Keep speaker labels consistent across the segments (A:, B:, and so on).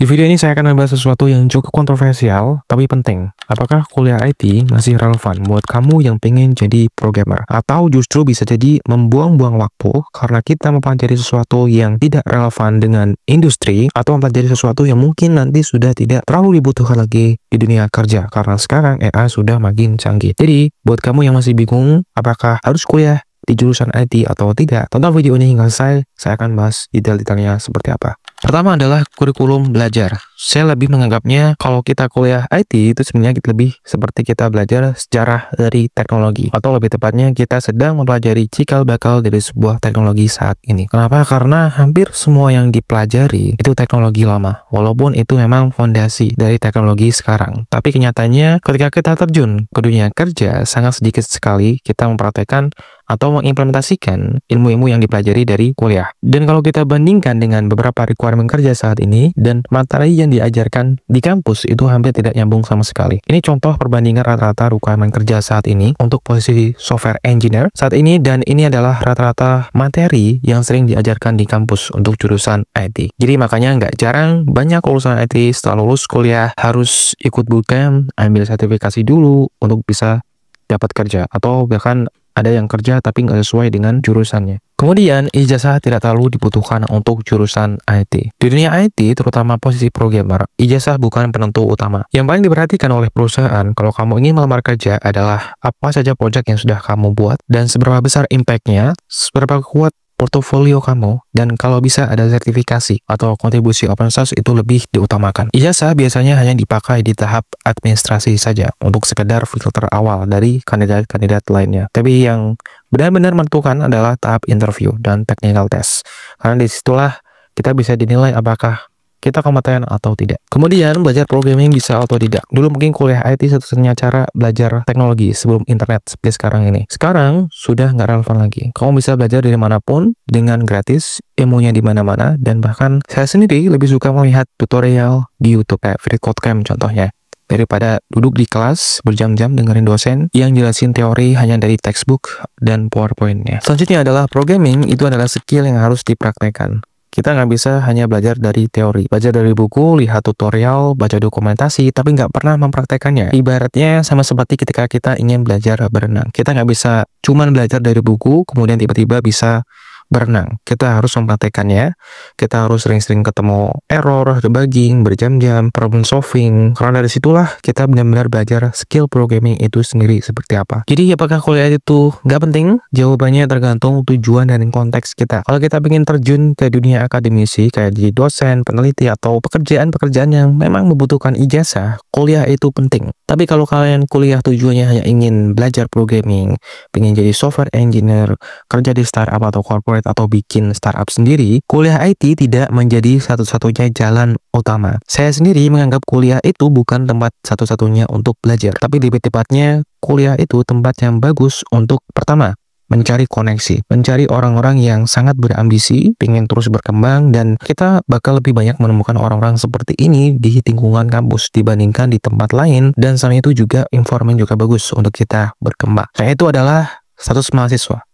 A: Di video ini saya akan membahas sesuatu yang cukup kontroversial, tapi penting. Apakah kuliah IT masih relevan buat kamu yang pengen jadi programmer? Atau justru bisa jadi membuang-buang waktu karena kita mempelajari sesuatu yang tidak relevan dengan industri, atau mempelajari sesuatu yang mungkin nanti sudah tidak terlalu dibutuhkan lagi di dunia kerja, karena sekarang AI sudah makin canggih. Jadi, buat kamu yang masih bingung, apakah harus kuliah di jurusan IT atau tidak, tonton video ini hingga selesai. Saya akan bahas detail-detailnya seperti apa. Pertama adalah kurikulum belajar. Saya lebih menganggapnya kalau kita kuliah IT itu sebenarnya lebih seperti kita belajar sejarah dari teknologi, atau lebih tepatnya kita sedang mempelajari cikal bakal dari sebuah teknologi saat ini. Kenapa? Karena hampir semua yang dipelajari itu teknologi lama, walaupun itu memang fondasi dari teknologi sekarang. Tapi kenyataannya ketika kita terjun ke dunia kerja, sangat sedikit sekali kita mempraktekkan atau mengimplementasikan ilmu-ilmu yang dipelajari dari kuliah. Dan kalau kita bandingkan dengan beberapa requirement kerja saat ini dan materi yang diajarkan di kampus, itu hampir tidak nyambung sama sekali. Ini contoh perbandingan rata-rata requirement kerja saat ini untuk posisi software engineer saat ini, dan ini adalah rata-rata materi yang sering diajarkan di kampus untuk jurusan IT. Jadi makanya nggak jarang banyak lulusan IT setelah lulus kuliah harus ikut bootcamp, ambil sertifikasi dulu untuk bisa dapat kerja, atau bahkan ada yang kerja tapi nggak sesuai dengan jurusannya. Kemudian, ijazah tidak terlalu dibutuhkan untuk jurusan IT. Di dunia IT, terutama posisi programmer, ijazah bukan penentu utama. Yang paling diperhatikan oleh perusahaan kalau kamu ingin melamar kerja adalah apa saja proyek yang sudah kamu buat, dan seberapa besar impact-nya, seberapa kuat portofolio kamu, dan kalau bisa ada sertifikasi atau kontribusi open source itu lebih diutamakan. Ijazah biasanya hanya dipakai di tahap administrasi saja untuk sekedar filter awal dari kandidat-kandidat lainnya. Tapi yang benar-benar menentukan adalah tahap interview dan technical test. Karena disitulah kita bisa dinilai apakah kita kompeten atau tidak. Kemudian, belajar programming bisa atau tidak. Dulu mungkin kuliah IT satu-satunya cara belajar teknologi sebelum internet seperti sekarang ini. Sekarang sudah nggak relevan lagi. Kamu bisa belajar dari manapun dengan gratis, ilmunya di mana-mana, dan bahkan saya sendiri lebih suka melihat tutorial di YouTube kayak FreeCodeCamp contohnya, daripada duduk di kelas berjam-jam dengerin dosen yang jelasin teori hanya dari textbook dan PowerPoint-nya. Selanjutnya adalah programming itu adalah skill yang harus dipraktekkan. Kita nggak bisa hanya belajar dari teori, belajar dari buku, lihat tutorial, baca dokumentasi, tapi nggak pernah mempraktekannya. Ibaratnya sama seperti ketika kita ingin belajar berenang. Kita nggak bisa cuman belajar dari buku, kemudian tiba-tiba bisa berenang. Kita harus mempraktekannya, kita harus sering-sering ketemu error, debugging, berjam-jam, problem solving, karena dari situlah kita benar-benar belajar skill programming itu sendiri seperti apa. Jadi apakah kuliah itu nggak penting? Jawabannya tergantung tujuan dan konteks kita. Kalau kita ingin terjun ke dunia akademisi kayak jadi dosen, peneliti, atau pekerjaan-pekerjaan yang memang membutuhkan ijazah, kuliah itu penting. Tapi kalau kalian kuliah tujuannya hanya ingin belajar programming, pengen jadi software engineer, kerja di startup atau corporate, atau bikin startup sendiri, kuliah IT tidak menjadi satu-satunya jalan utama. Saya sendiri menganggap kuliah itu bukan tempat satu-satunya untuk belajar, tapi lebih tepatnya kuliah itu tempat yang bagus untuk pertama, mencari koneksi, mencari orang-orang yang sangat berambisi, pengen terus berkembang, dan kita bakal lebih banyak menemukan orang-orang seperti ini di lingkungan kampus dibandingkan di tempat lain, dan sama itu juga informan juga bagus untuk kita berkembang. Nah, itu adalah status mahasiswa.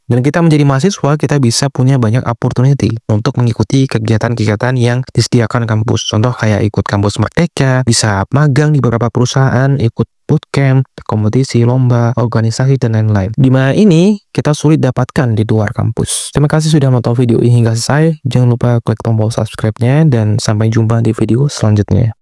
A: Dan kita menjadi mahasiswa, kita bisa punya banyak opportunity untuk mengikuti kegiatan-kegiatan yang disediakan kampus. Contoh kayak ikut kampus Merdeka, bisa magang di beberapa perusahaan, ikut bootcamp, kompetisi, lomba, organisasi, dan lain-lain. Di mana ini kita sulit dapatkan di luar kampus. Terima kasih sudah menonton video ini hingga selesai. Jangan lupa klik tombol subscribe-nya, dan sampai jumpa di video selanjutnya.